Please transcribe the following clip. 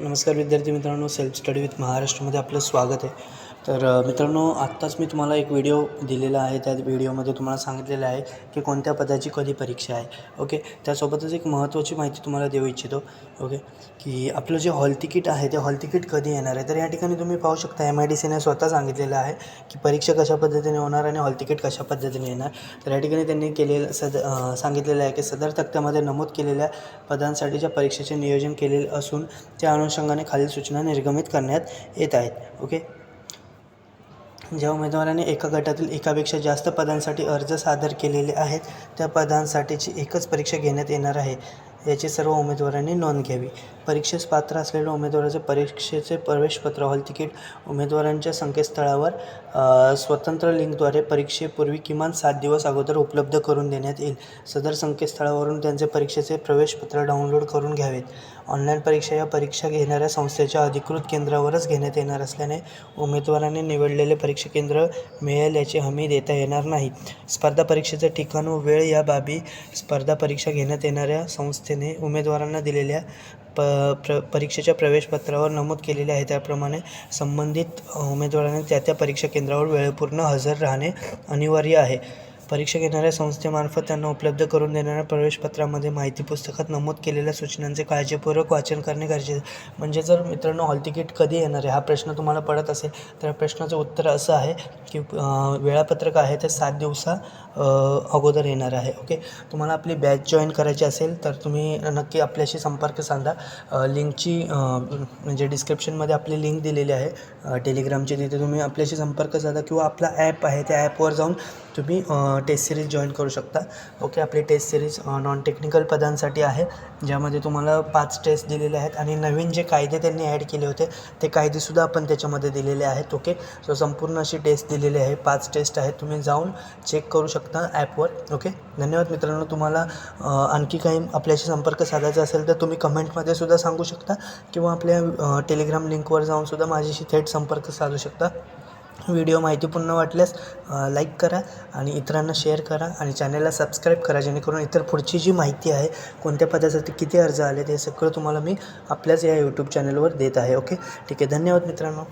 नमस्कार विद्यार्थी मित्रांनो, सेल्फ स्टडी विथ महाराष्ट्रमध्ये आपलं स्वागत आहे. तर मित्रांनो, आत्ताच मी तुम्हाला एक व्हिडिओ दिलेला आहे. त्या व्हिडिओमध्ये तुम्हाला सांगितलेलं आहे की कोणत्या पदाची कधी परीक्षा आहे. ओके, त्यासोबतच एक महत्त्वाची माहिती तुम्हाला देऊ इच्छितो. ओके, की आपलं जे हॉल तिकीट आहे ते हॉल तिकीट कधी येणार आहे. तर या ठिकाणी तुम्ही पाहू शकता MIDCने स्वतः सांगितलेलं आहे की परीक्षा कशा पद्धतीने होणार आणि हॉल तिकीट कशा पद्धतीने येणार. तर या ठिकाणी त्यांनी सांगितलेलं आहे की सदर तक्त्यामध्ये नमूद केलेल्या पदांसाठीच्या परीक्षेचे नियोजन केलेले असून त्या अनुषंगाने खालील सूचना निर्गमित करण्यात येत आहेत. ओके, ज्या उमेदवारांनी एका गटातील एकापेक्षा जास्त पदांसाठी अर्ज सादर केलेले आहेत त्या पदांसाठीची एकच परीक्षा घेण्यात येणार आहे याची सर्व उमेदवारांनी नोंद घ्यावी. परीक्षेस पात्र असलेल्या उमेदवाराचे परीक्षेचे प्रवेशपत्र हॉल तिकीट उमेदवारांच्या संकेतस्थळावर स्वतंत्र लिंकद्वारे परीक्षेपूर्वी किमान 7 दिवस अगोदर उपलब्ध करून देण्यात येईल. सदर संकेतस्थळावरून त्यांचे परीक्षेचे प्रवेशपत्र डाउनलोड करून घ्यावेत. ऑनलाईन परीक्षा या परीक्षा घेणाऱ्या संस्थेच्या अधिकृत केंद्रावरच घेण्यात येणार असल्याने उमेदवारांनी निवडलेले परीक्षा केंद्र मिळेल याची हमी देता येणार नाही. स्पर्धा परीक्षेचे ठिकाण व वेळ या बाबी स्पर्धा परीक्षा घेण्यात येणाऱ्या संस्थेने उमेदवारांना दिलेल्या परीक्षेच्या प्रवेशपत्रावर नमूद केलेले आहे. त्याप्रमाणे संबंधित उमेदवारांनी त्या परीक्षा केंद्रावर वेळेपूर्वी हजर राहणे अनिवार्य आहे. परीक्षा घेणाऱ्या संस्थेमार्फत त्यांना उपलब्ध करून देणाऱ्या प्रवेशपत्रामध्ये माहिती पुस्तकात नमूद केलेल्या सूचनांचे काळजीपूर्वक वाचन करणे गरजेचे आहे. म्हणजे जर मित्रांनो हॉल तिकीट कधी येणार आहे हा प्रश्न तुम्हाला पडत असेल तर प्रश्नाचं उत्तर असं आहे की वेळापत्रक आहे ते 7 दिवसा अगोदर येणार आहे. ओके, तुम्हाला आपली बॅच जॉईन करायची असेल तर तुम्ही नक्की आपल्याशी संपर्क साधा. लिंकची म्हणजे डिस्क्रिप्शनमध्ये आपली लिंक दिलेली आहे टेलिग्रामची, तिथे तुम्ही आपल्याशी संपर्क साधा किंवा आपला ॲप आहे त्या ॲपवर जाऊन तुम्ही टेस्ट सिरीज जॉईन करू शकता. ओके, आपली टेस्ट सिरीज नॉन टेक्निकल पदांसाठी आहे ज्यामध्ये तुम्हाला 5 टेस्ट दिलेले आहेत आणि नवीन जे कायदे त्यांनी ॲड केले होते ते कायदेसुद्धा आपण त्याच्यामध्ये दिलेले आहेत. ओके, सो संपूर्ण अशी टेस्ट दिलेली आहे. 5 टेस्ट आहेत, तुम्ही जाऊन चेक करू शकता ॲपवर. ओके, धन्यवाद मित्रांनो. तुम्हाला आणखी काही आपल्याशी संपर्क साधायचा असेल तर तुम्ही कमेंटमध्ये सुद्धा सांगू शकता किंवा आपल्या टेलिग्राम लिंकवर जाऊन सुद्धा माझ्याशी थेट संपर्क साधू शकता. व्हिडिओ माहितीपूर्ण वाटल्यास लाईक करा आणि इतरांना शेअर करा आणि चॅनलला सबस्क्राईब करा जेणेकरून इतर पुढची जी माहिती आहे कोणत्या पदासाठी किती अर्ज आले ते सगळं तुम्हाला मी आपल्याच या यूट्यूब चॅनलवर देत आहे. ओके, ठीक आहे, धन्यवाद मित्रांनो.